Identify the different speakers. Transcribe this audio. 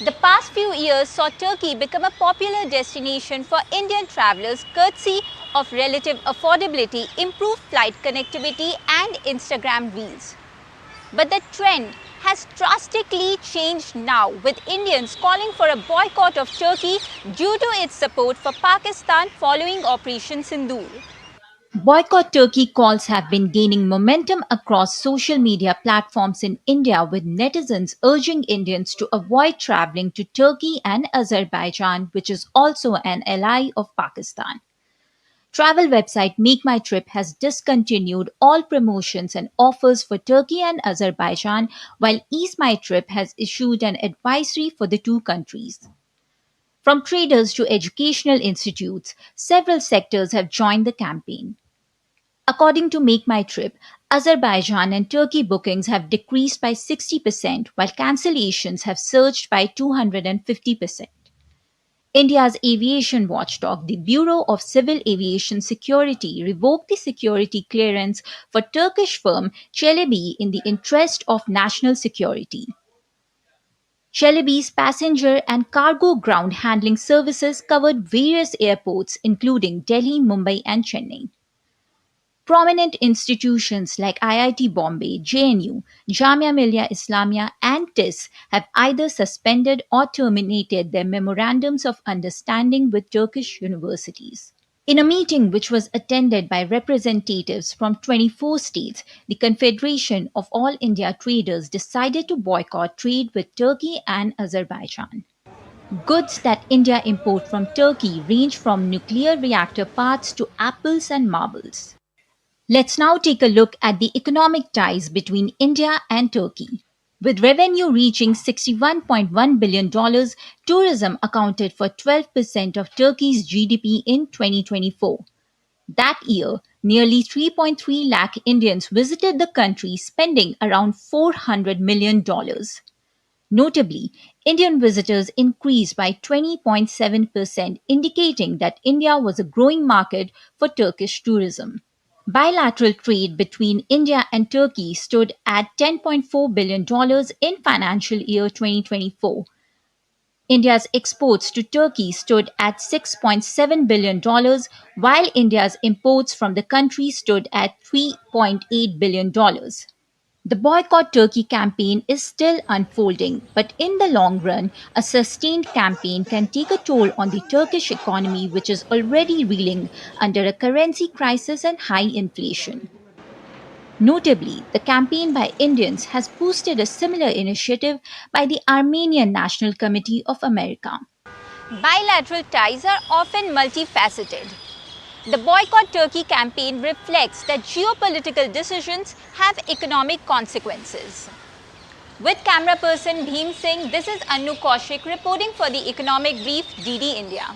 Speaker 1: The past few years saw Turkey become a popular destination for Indian travelers courtesy of relative affordability, improved flight connectivity and Instagram reels. But the trend has drastically changed now, with Indians calling for a boycott of Turkey due to its support for Pakistan following Operation Sindoor.
Speaker 2: Boycott Turkey calls have been gaining momentum across social media platforms in India, with netizens urging Indians to avoid traveling to Turkey and Azerbaijan, which is also an ally of Pakistan. Travel website Make My Trip has discontinued all promotions and offers for Turkey and Azerbaijan, while Ease My Trip has issued an advisory for the two countries. From traders to educational institutes, several sectors have joined the campaign. According to Make My Trip, Azerbaijan and Turkey bookings have decreased by 60%, while cancellations have surged by 250%. India's aviation watchdog, the Bureau of Civil Aviation Security, revoked the security clearance for Turkish firm Celebi in the interest of national security. Celebi's passenger and cargo ground handling services covered various airports, including Delhi, Mumbai, and Chennai. Prominent institutions like IIT Bombay, JNU, Jamia Millia Islamia, and TIS have either suspended or terminated their memorandums of understanding with Turkish universities. In a meeting which was attended by representatives from 24 states, the Confederation of All India Traders decided to boycott trade with Turkey and Azerbaijan. Goods that India import from Turkey range from nuclear reactor parts to apples and marbles. Let's now take a look at the economic ties between India and Turkey. With revenue reaching $61.1 billion, tourism accounted for 12% of Turkey's GDP in 2024. That year, nearly 3.3 lakh Indians visited the country, spending around $400 million. Notably, Indian visitors increased by 20.7%, indicating that India was a growing market for Turkish tourism. Bilateral trade between India and Turkey stood at $10.4 billion in financial year 2024. India's exports to Turkey stood at $6.7 billion, while India's imports from the country stood at $3.8 billion. The Boycott Turkey campaign is still unfolding, but in the long run, a sustained campaign can take a toll on the Turkish economy, which is already reeling under a currency crisis and high inflation. Notably, the campaign by Indians has boosted a similar initiative by the Armenian National Committee of America.
Speaker 1: Bilateral ties are often multifaceted. The Boycott Turkey campaign reflects that geopolitical decisions have economic consequences. With camera person Bhim Singh, this is Annu Kaushik reporting for the Economic Brief, DD India.